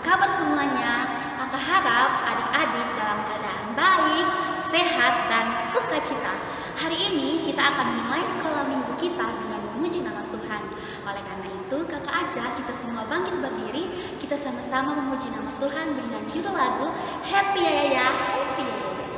kabar semuanya? Kakak harap adik-adik dalam keadaan baik, sehat, dan sukacita. Hari ini kita akan mulai sekolah minggu kita dengan memuji nama Tuhan. Oleh karena itu, kakak ajak kita semua bangkit berdiri. Kita sama-sama memuji nama Tuhan dengan judul lagu Happy Ya Ya Ya, Happy Ya Ya Ya.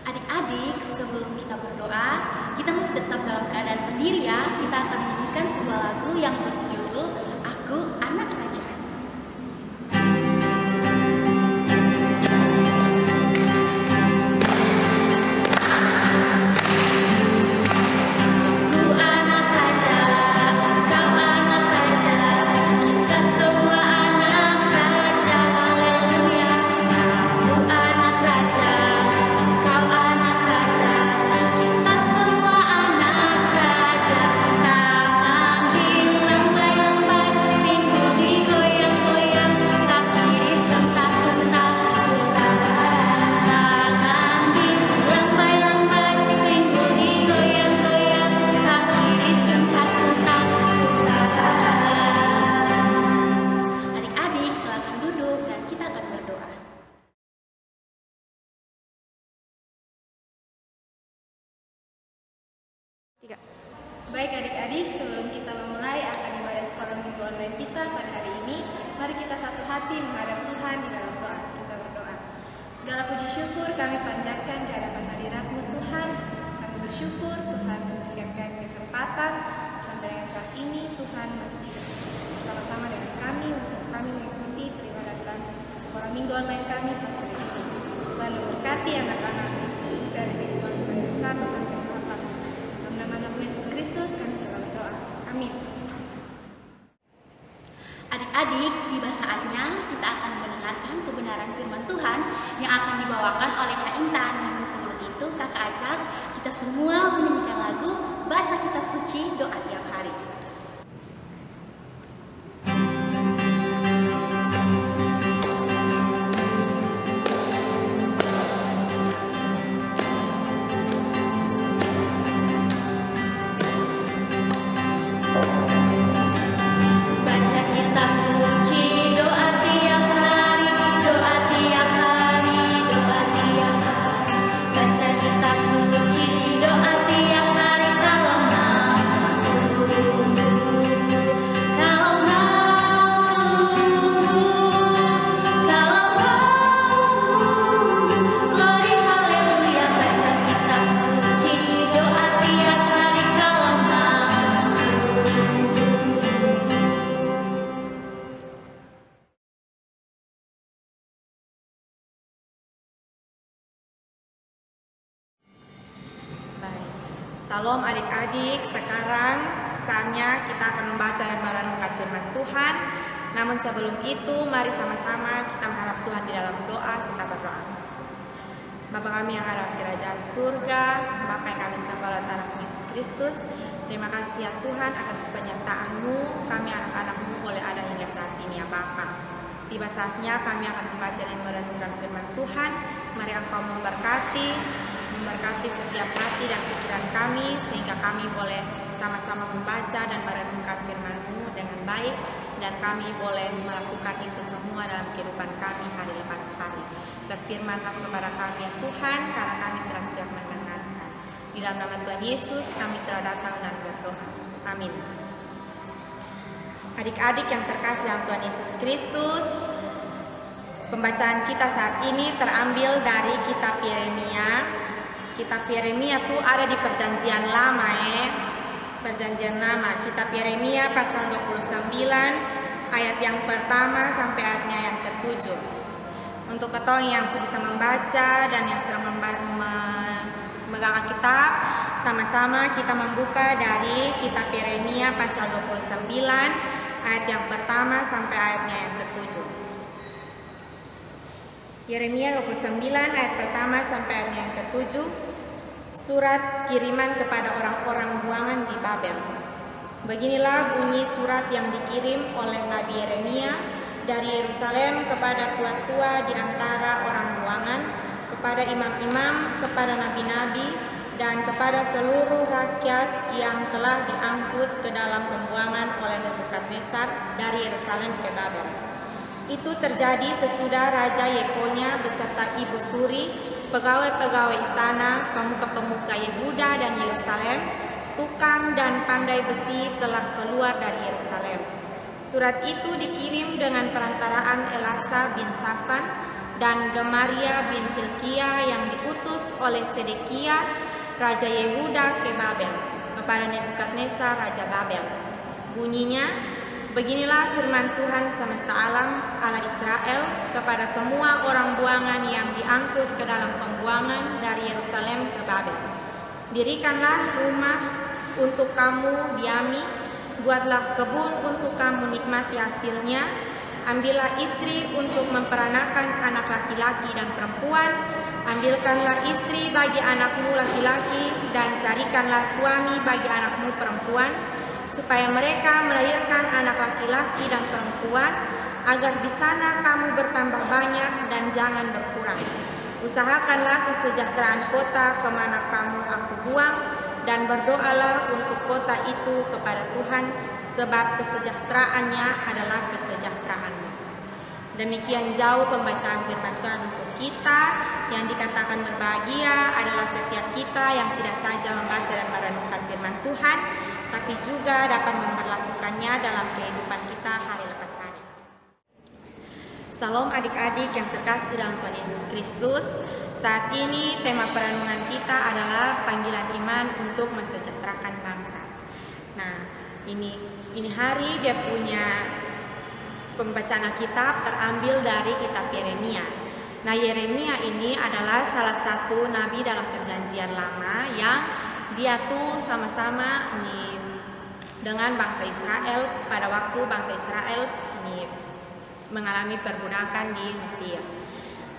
Adik-adik, sebelum kita berdoa, kita masih tetap dalam keadaan berdiri ya. Kita akan menyanyikan sebuah lagu yang berjudul Aku Anak Raja. Baik adik-adik, sebelum kita memulai akan ibadah sekolah minggu online kita pada hari ini, mari kita satu hati menghadap Tuhan di dalam doa. Kita berdoa. Segala puji syukur kami panjatkan ke hadapan hadirat-Mu Tuhan. Kami bersyukur Tuhan memberikan kesempatan sampai dengan saat ini Tuhan masih bersama-sama dengan kami untuk kami mengikuti peribadatan sekolah minggu online kami pada hari ini. Tuhan memberkati anak-anak dari mingguan ayat 1 sampai 8. Dalam nama Yesus Kristus kami berdoa. Amin. Adik-adik, tiba saatnya kita akan mendengarkan kebenaran firman Tuhan yang akan dibawakan oleh Kak Intan. Namun sebelum itu, kakak ajak kita semua menyanyikan lagu Baca Kitab Suci Doa Tiap Hari. Salam adik-adik, sekarang saatnya kita akan membaca dan merenungkan firman Tuhan. Namun sebelum itu, mari sama-sama kita mengharap Tuhan di dalam doa. Kita berdoa. Bapa kami yang ada di kerajaan surga, Bapa yang kami sembah dalam nama Yesus Kristus, terima kasih ya Tuhan atas penyertaan-Mu. Kami anak-anak-Mu boleh ada hingga saat ini ya Bapa. Tiba saatnya kami akan membaca dan merenungkan firman Tuhan. Mari Engkau memberkati, memberkati setiap hati dan pikiran kami, sehingga kami boleh sama-sama membaca dan merenungkan firman-Mu dengan baik, dan kami boleh melakukan itu semua dalam kehidupan kami hari lepas hari. Berfirmanlah kepada kami ya Tuhan, karena kami telah siap mendengarkan. Di dalam nama Tuhan Yesus kami telah datang dan berdoa. Amin. Adik-adik yang terkasih dalam Tuhan Yesus Kristus, pembacaan kita saat ini terambil dari kitab Yeremia. Kitab Yeremia itu ada di Perjanjian Lama Perjanjian Lama. Kitab Yeremia pasal 29 ayat yang pertama sampai ayatnya yang ke-7. Untuk ketong yang sudah bisa membaca dan yang sedang memegang kitab, sama-sama kita membuka dari kitab Yeremia pasal 29 ayat yang pertama sampai ayatnya yang ke-7. Yeremia 29 ayat pertama sampai ayat yang ke-7. Surat kiriman kepada orang-orang buangan di Babel. Beginilah bunyi surat yang dikirim oleh Nabi Yeremia dari Yerusalem kepada tua-tua di antara orang buangan, kepada imam-imam, kepada nabi-nabi, dan kepada seluruh rakyat yang telah diangkut ke dalam pembuangan oleh Nebukadnezar dari Yerusalem ke Babel. Itu terjadi sesudah Raja Yekonya beserta Ibu Suri, pegawai-pegawai istana, pemuka-pemuka Yehuda dan Yerusalem, tukang dan pandai besi telah keluar dari Yerusalem. Surat itu dikirim dengan perantaraan Elasa bin Safan dan Gemaria bin Hilkia yang diutus oleh Sedekia, Raja Yehuda ke Babel, kepada Nebukadnezar, Raja Babel. Bunyinya, beginilah firman Tuhan semesta alam, Allah Israel, kepada semua orang buangan yang diangkut ke dalam pembuangan dari Yerusalem ke Babel. Dirikanlah rumah untuk kamu diami, buatlah kebun untuk kamu nikmati hasilnya, ambillah istri untuk memperanakan anak laki-laki dan perempuan, ambilkanlah istri bagi anakmu laki-laki, dan carikanlah suami bagi anakmu perempuan, supaya mereka melahirkan anak laki-laki dan perempuan, agar di sana kamu bertambah banyak dan jangan berkurang. Usahakanlah kesejahteraan kota kemana kamu aku buang, dan berdoalah untuk kota itu kepada Tuhan, sebab kesejahteraannya adalah kesejahteraanmu. Demikian jauh pembacaan firman Tuhan untuk kita. Yang dikatakan berbahagia adalah setiap kita yang tidak saja membaca dan merenungkan firman Tuhan, tapi juga dapat memperlakukannya dalam kehidupan kita hari lepas hari. Salam adik-adik yang terkasih dalam Tuhan Yesus Kristus. Saat ini tema perenungan kita adalah panggilan iman untuk mensejahterakan bangsa. Nah, ini hari dia punya pembacaan Alkitab terambil dari kitab Yeremia. Nah, Yeremia ini adalah salah satu nabi dalam Perjanjian Lama yang dia tuh sama-sama ini dengan bangsa Israel pada waktu bangsa Israel ini mengalami perbudakan di Mesir.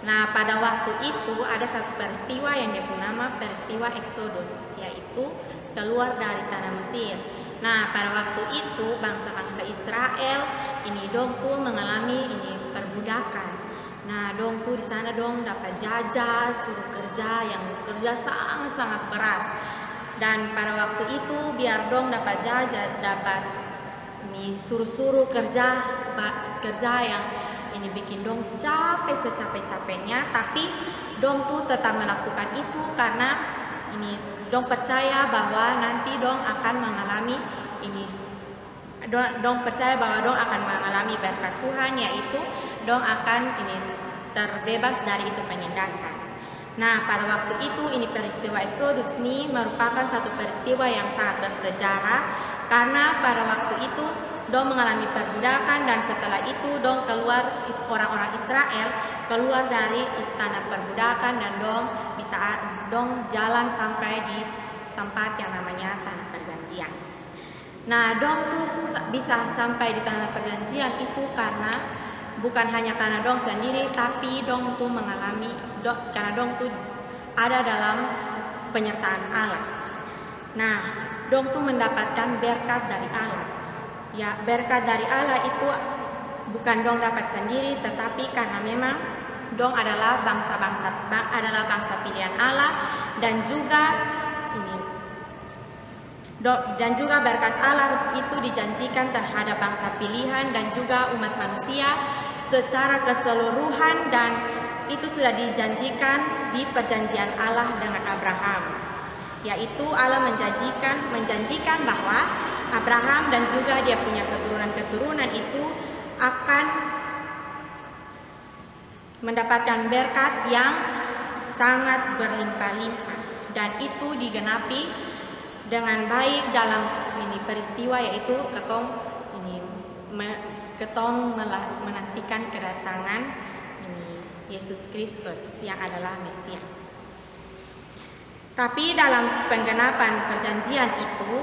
Nah, pada waktu itu ada satu peristiwa yang dia nama peristiwa Eksodus, yaitu keluar dari tanah Mesir. Nah, pada waktu itu bangsa-bangsa Israel ini dong tuh mengalami ini perbudakan. Nah, dong tuh di sana dong dapat jajah, suruh kerja yang kerja sangat-sangat berat. Dan pada waktu itu biar dong dapat jajah, dapat ini suruh kerja yang ini bikin dong capek secapek-capeknya, tapi dong tuh tetap melakukan itu karena ini dong percaya bahwa nanti dong akan mengalami ini, dong percaya bahwa dong akan mengalami berkat Tuhan, yaitu dong akan ini terbebas dari itu penindasan. Nah, pada waktu itu ini peristiwa Eksodus ini merupakan satu peristiwa yang sangat bersejarah, karena pada waktu itu dong mengalami perbudakan, dan setelah itu dong keluar, orang-orang Israel keluar dari tanah perbudakan, dan dong jalan sampai di tempat yang namanya tanah perjanjian. Nah, dong tuh bisa sampai di tanah perjanjian itu bukan hanya karena dong sendiri, tapi dong tuh karena dong tuh ada dalam penyertaan Allah. Nah, dong tuh mendapatkan berkat dari Allah. Ya, berkat dari Allah itu bukan dong dapat sendiri, tetapi karena memang dong adalah bangsa pilihan Allah, dan juga berkat Allah itu dijanjikan terhadap bangsa pilihan dan juga umat manusia secara keseluruhan, dan itu sudah dijanjikan di perjanjian Allah dengan Abraham, yaitu Allah menjanjikan bahwa Abraham dan juga dia punya keturunan itu akan mendapatkan berkat yang sangat berlimpah-limpah, dan itu digenapi dengan baik dalam ini peristiwa, yaitu ketong menantikan kedatangan ini Yesus Kristus yang adalah Mesias. Tapi dalam penggenapan perjanjian itu,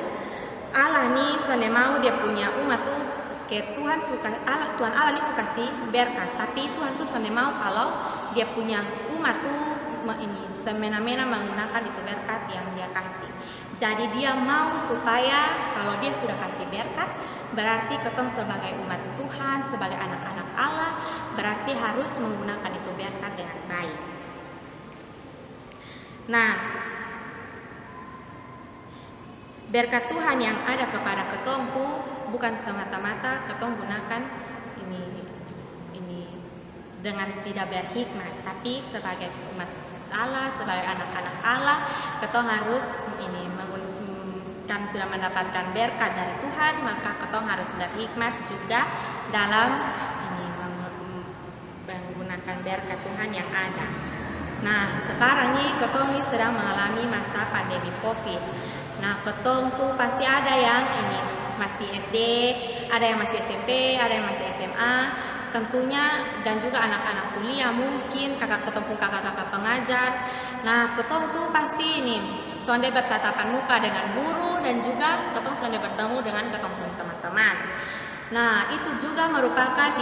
Allah nih sonde mau dia punya umat tuh ke Tuhan Allah nih suka kasih berkat, tapi Tuhan tuh sonde mau kalau dia punya umat tuh ini semena-mena menggunakan itu berkat yang dia kasih. Jadi dia mau supaya kalau dia sudah kasih berkat, berarti ketong sebagai umat Tuhan, sebagai anak-anak Allah, berarti harus menggunakan itu berkat dengan baik. Nah, berkat Tuhan yang ada kepada ketong tuh bukan semata-mata ketong gunakan ini dengan tidak berhikmat, tapi sebagai umat Allah, sebagai anak-anak Allah, ketong harus kan sudah mendapatkan berkat dari Tuhan, maka ketong harus berhikmat juga dalam menggunakan berkat Tuhan yang ada. Nah, sekarang nih ketong nih sedang mengalami masa pandemi COVID. Nah, ketong tuh pasti ada yang masih SD, ada yang masih SMP, ada yang masih SMA, tentunya, dan juga anak-anak kuliah, mungkin kakak pengajar. Nah, ketong tuh pasti sonde bertatapan muka dengan guru, dan juga ketong sonde bertemu dengan ketong teman-teman. Nah, itu juga merupakan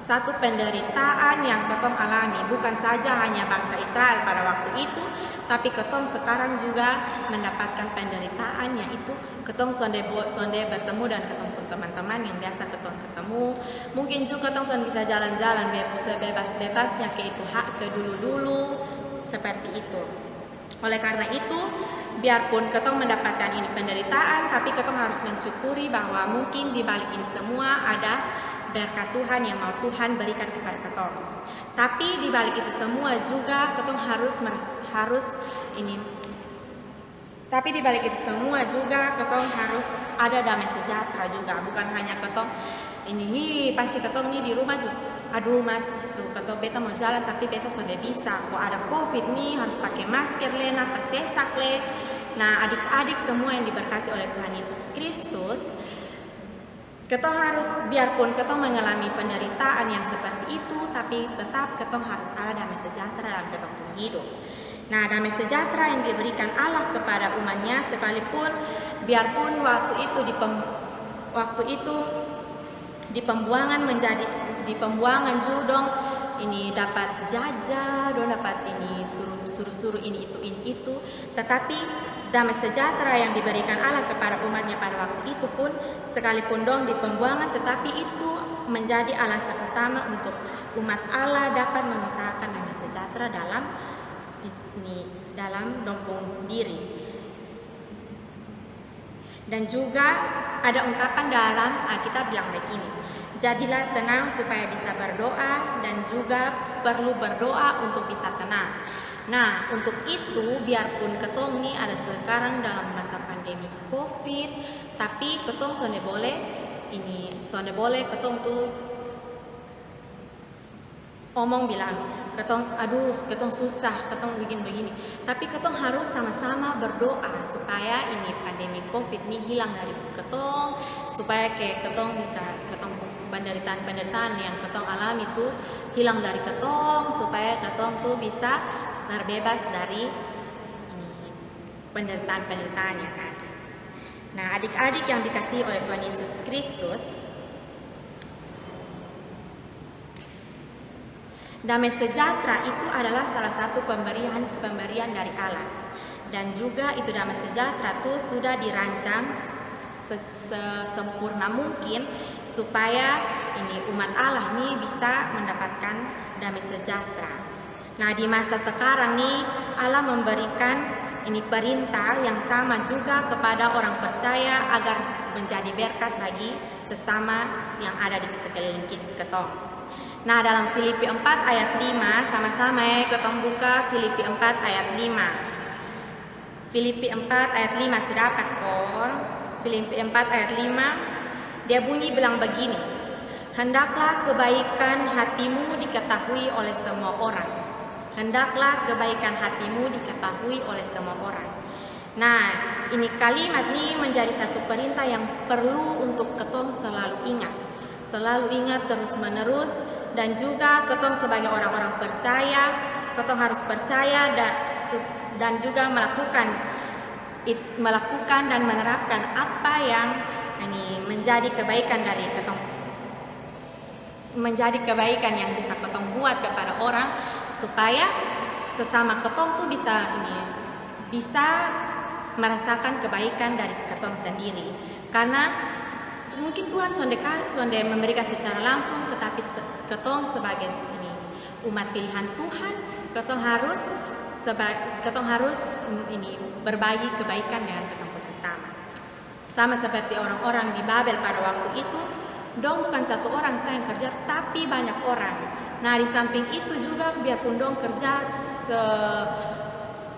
satu penderitaan yang ketong alami, bukan saja hanya bangsa Israel pada waktu itu, tapi ketong sekarang juga mendapatkan penderitaan, yaitu ketong sonde bertemu dan ketong teman-teman yang biasa ketong ketemu. Mungkin juga ketong sonde bisa jalan-jalan sebebas-bebasnya ke dulu-dulu seperti itu. Oleh karena itu, biarpun ketong mendapatkan penderitaan, tapi ketong harus mensyukuri bahwa mungkin di balik ini semua ada berkat Tuhan yang mau Tuhan berikan kepada ketong. Tapi di balik itu semua juga ketong tapi di balik itu semua juga ketong harus ada damai sejahtera juga. Bukan hanya ketong pasti ketong di rumah juga. Aduh mati ketong beta mau jalan tapi beta sudah bisa. Kok ada COVID nih harus pakai masker le, napas sesak le. Nah, adik-adik semua yang diberkati oleh Tuhan Yesus Kristus, ketong harus, biarpun ketong mengalami penderitaan yang seperti itu, tapi tetap ketong harus ada damai sejahtera dalam ketong hidup. Nah, damai sejahtera yang diberikan Allah kepada umatnya, sekalipun biarpun waktu itu di pembuangan judong dapat jajah, dapat suruh-suruh ini itu, tetapi damai sejahtera yang diberikan Allah kepada umatnya pada waktu itu pun, sekalipun dong di pembuangan, tetapi itu menjadi alasan utama untuk umat Allah dapat mengusahakan damai sejahtera dalam dompung diri. Dan juga ada ungkapan dalam Alkitab bilang begini, jadilah tenang supaya bisa berdoa, dan juga perlu berdoa untuk bisa tenang. Nah, untuk itu biarpun ketong ada sekarang dalam masa pandemi COVID, tapi ketong sonde boleh ketong tuh omong bilang, ketong susah, ketong begini. Tapi ketong harus sama-sama berdoa supaya pandemi COVID ini hilang dari ketong, supaya ketong penderitaan yang ketong alami itu hilang dari ketong, supaya ketong tuh bisa terbebas dari penderitaan yang ada. Nah, adik-adik yang dikasihi oleh Tuhan Yesus Kristus, damai sejahtera itu adalah salah satu pemberian dari Allah. Dan juga itu damai sejahtera itu sudah dirancang sesempurna mungkin supaya umat Allah ini bisa mendapatkan damai sejahtera. Nah, di masa sekarang nih Allah memberikan ini perintah yang sama juga kepada orang percaya agar menjadi berkat bagi sesama yang ada di sekeliling kita. Nah, dalam Filipi 4 ayat 5, sama-sama ya ketong buka Filipi 4 ayat 5. Filipi 4 ayat 5 sudah dapat kok. Filipi 4 ayat 5 dia bunyi bilang begini, hendaklah kebaikan hatimu diketahui oleh semua orang. Hendaklah kebaikan hatimu diketahui oleh semua orang. Nah, ini kalimat ini menjadi satu perintah yang perlu untuk ketong selalu ingat. Selalu ingat terus-menerus, dan juga ketong sebagai orang-orang percaya, ketong harus percaya dan juga melakukan dan menerapkan apa yang ini menjadi kebaikan dari ketong, menjadi kebaikan yang bisa ketong buat kepada orang, supaya sesama ketong tuh bisa merasakan kebaikan dari ketong sendiri. Karena mungkin Tuhan sonde memberikan secara langsung, tetapi ketong sebagai umat pilihan Tuhan, ketong harus berbagi kebaikan dengan ketong sesama. Sama seperti orang-orang di Babel pada waktu itu, dong bukan satu orang saja yang kerja, tapi banyak orang. Nah, di samping itu juga biarpun dong kerja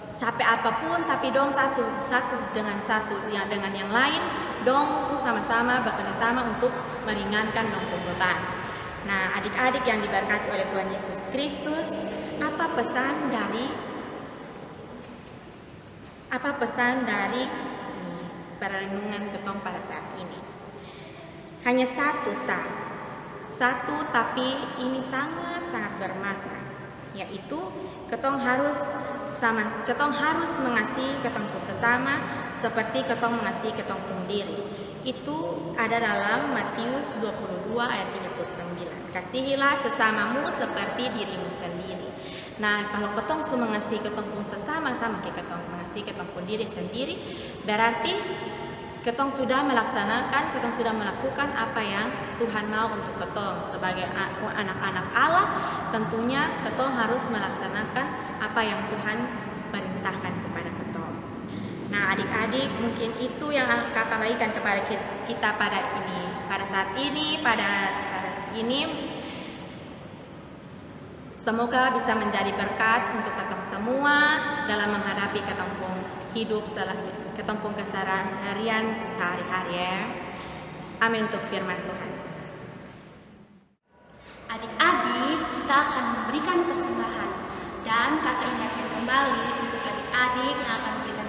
capek apapun, tapi dong satu dengan yang lain, dong tuh sama-sama bekerja sama untuk meringankan dong beban. Nah, adik-adik yang diberkati oleh Tuhan Yesus Kristus, apa pesan dari perenungan ketong pada saat ini? Hanya satu tapi ini sangat bermakna, yaitu ketong harus mengasihi ketong sesama seperti ketong mengasihi ketong pun diri. Itu ada dalam Matius 22 ayat 39. Kasihilah sesamamu seperti dirimu sendiri. Nah, kalau ketong mengasihi ketong pun sesama sama kayak ketong mengasihi ketong pun diri sendiri, berarti ketong sudah melakukan apa yang Tuhan mau untuk ketong sebagai anak-anak Allah. Tentunya ketong harus melaksanakan apa yang Tuhan perintahkan kepada ketong. Nah, adik-adik, mungkin itu yang kakak bagikan kepada kita pada saat ini. Semoga bisa menjadi berkat untuk ketong semua dalam menghadapi ketong hidup ketempung keseharian sehari-hari ya. Amin untuk firman Tuhan. Adik-adik, kita akan memberikan persembahan, dan kakak ingatkan kembali untuk adik-adik yang akan memberikan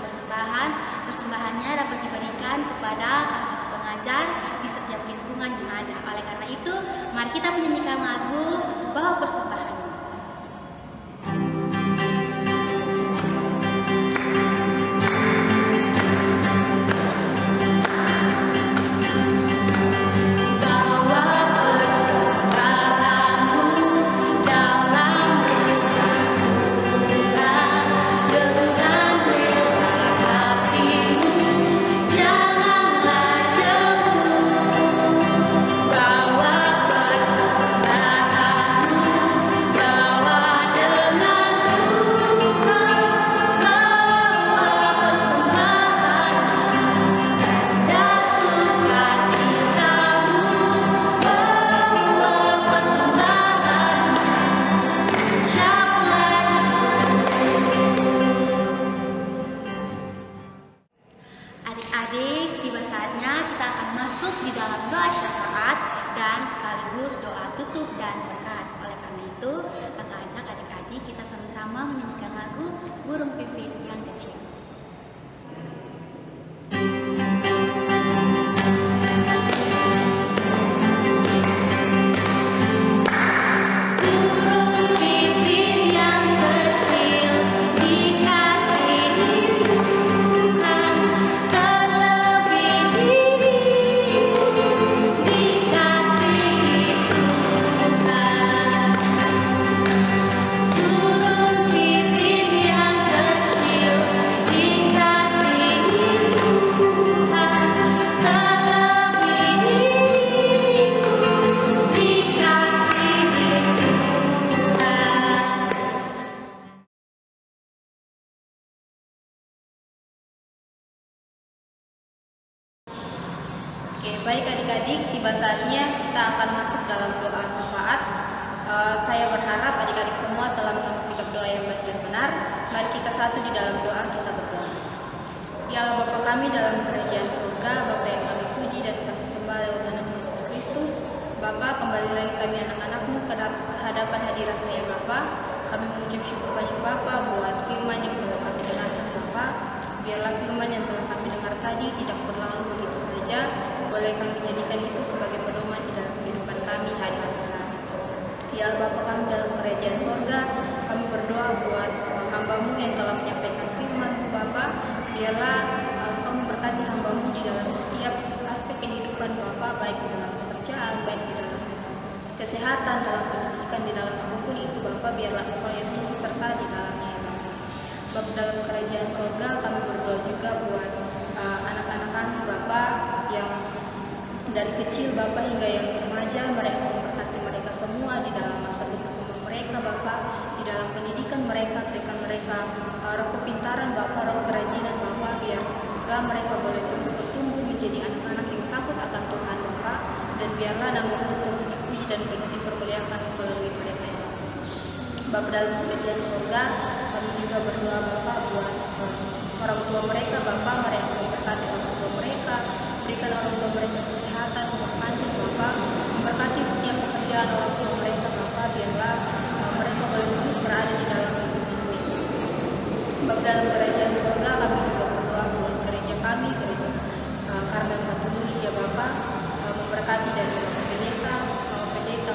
persembahannya dapat diberikan kepada kakak pengajar di setiap lingkungan yang ada. Oleh karena itu, mari kita menyanyikan lagu Bawa Persembahan. Adik-adik, tiba saatnya kita akan masuk di dalam doa syafaat dan sekaligus doa tutup dan berkat. Oleh karena itu, kakak ajak adik-adik kita sama-sama menyanyikan lagu Burung Pipit yang Kecil. Di Oke, baik adik-adik, tiba saatnya kita akan masuk dalam doa syafaat. Saya berharap adik-adik semua telah mengambil sikap doa yang baik dan benar. Mari kita satu di dalam doa, kita berdoa. Ya Allah Bapa kami dalam kerajaan surga, Bapa yang kami puji dan kami sembah lewat nama Yesus Kristus. Bapa, kembali lagi kami anak-anakmu ke hadapan hadirat-Mu ya Bapa. Kami mengucap syukur banyak Bapa buat firman yang telah kami dengarkan Bapa. Biarlah firman yang telah kami dengar tadi tidak berlalu begitu saja. Boleh kami jadikan itu sebagai pedoman di dalam kehidupan kami hari-hari saat. Ya Bapa kami dalam kerajaan surga, kami berdoa buat hamba-Mu yang telah menyampaikan firman-Mu Bapa. Biarlah Kamu berkati hamba-Mu di dalam setiap aspek kehidupan Bapa, baik di dalam pekerjaan, baik di dalam kesehatan, dalam pendidikan, di dalam apapun itu Bapa. Biarlah Engkau yang turut serta di dalamnya ya Bapa. Bapa dalam kerajaan surga, kami berdoa juga buat anak-anak kami Bapa yang dari kecil Bapa hingga yang remaja. Mereka memberkati mereka semua di dalam masa berkembang mereka Bapa, di dalam pendidikan mereka. Berikan mereka roh kepintaran Bapa, roh kerajinan Bapa, biarlah mereka boleh terus bertumbuh menjadi anak-anak yang takut akan Tuhan Bapa, dan biarlah nama-Mu terus dipuji dan dipermuliakan melalui mereka ya Bapa. Bapa dalam kerajaan surga, kami juga berdoa Bapa buat orang tua mereka Bapa. Mereka memberkati orang tua mereka, berikan orang tua mereka kesehatan, umur panjang Bapa, memberkati setiap pekerjaan orang tua mereka Bapa. Biarlah mereka boleh terus berada di dalam lindungan-Mu. Bapa dalam kerajaan surga, kami juga berdoa buat gereja kami, gereja Karmel Fatululi ya Bapa. Memberkati dari Bapak Pendeta,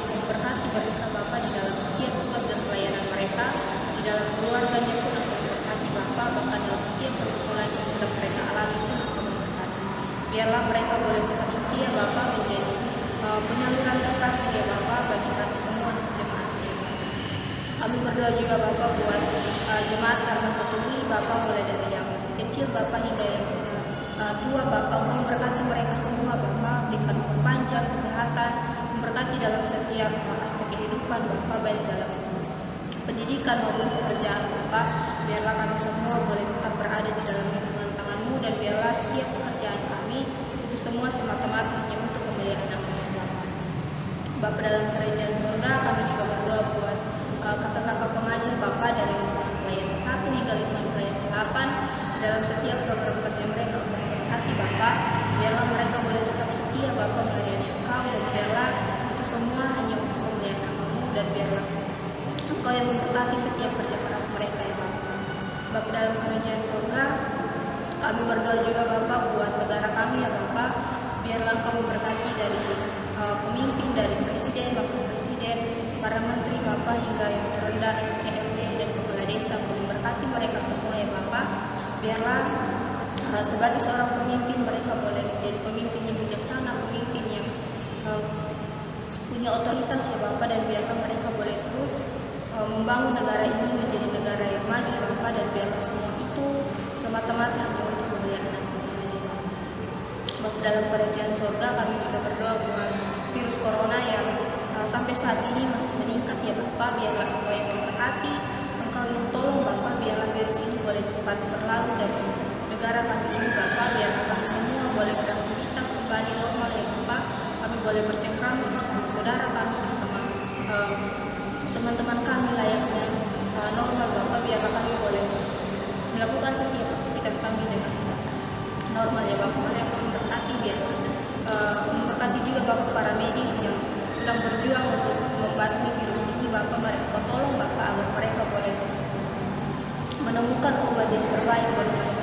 memberkati mereka Bapa di dalam setiap tugas dan pelayanan mereka, di dalam keluarganya pun Engkau memberkati Bapa, bahkan dalam setiap pergumulan yang sedang mereka alami pun Engkau memberkati. Biarlah mereka boleh tetap setia Bapa, menjadi penyaluran berkat ya Bapa bagi kami semua jemaatnya. Kami berdoa juga Bapa buat jemaat Karmel Fatululi Bapa, mulai dari yang masih kecil Bapa hingga yang sudah tua Bapa. Engkau memberkati mereka semua Bapa, berikan umur panjang, kesehatan, memberkati dalam setiap aspek kehidupan Bapa, baik dalam pendidikan maupun pekerjaan Bapa. Biarlah kami semua boleh tetap berada di dalam lindungan tangan-Mu, dan biarlah setiap pekerjaan kami itu semua semata-mata hanya untuk kemuliaan nama-Mu Bapa. Bapa dalam kerajaan surga, kami juga berdoa buat kakak-kakak pengajar Bapa dari lingkungan pelayanan 1 hingga lingkungan pelayanan 8. Dalam setiap program kerja mereka untuk memberkati Bapa. Biarlah mereka boleh tetap setia Bapa melayani Engkau, dan biarlah itu semua hanya untuk kemuliaan nama-Mu, dan biarlah Engkau yang memberkati setiap kerja keras mereka ya Bapa. Bapa dalam kerajaan surga, kami berdoa juga Bapa buat negara kami ya Bapa. Biarlah Engkau memberkati dari pemimpin, dari presiden, wakil presiden, para menteri Bapa, hingga yang terendah RW dan kepala desa. Engkau memberkati mereka semua ya Bapa. Biarlah sebagai seorang pemimpin mereka boleh menjadi pemimpin yang bijaksana, pemimpin yang punya otoritas ya Bapa, dan biarlah mereka boleh terus membangun negara ini menjadi negara yang maju Bapa, dan biarlah semua itu semata-mata hanya untuk kemuliaan nama-Mu saja Bapa. Bapa dalam kerajaan surga, kami juga berdoa buat virus corona yang sampai saat ini masih meningkat ya Bapa. Biarlah Engkau yang memberkati, Engkau yang tolong Bapa. Biarlah virus ini boleh cepat berlalu dari negara kami ini Bapa. Biarlah kami semua boleh beraktivitas kembali normal ya Bapa. Kami boleh bercengkrama bersama saudara kami, bersama teman-teman kami layaknya normal Bapa. Biarlah kami boleh melakukan setiap aktivitas kami dengan normal ya Bapa. Mari Engkau memberkati, biarlah memberkati juga Bapa para medis yang sedang berjuang untuk membasmi virus ini Bapa. Mari Engkau tolong Bapa agar mereka boleh menemukan obat yang terbaik bagi mereka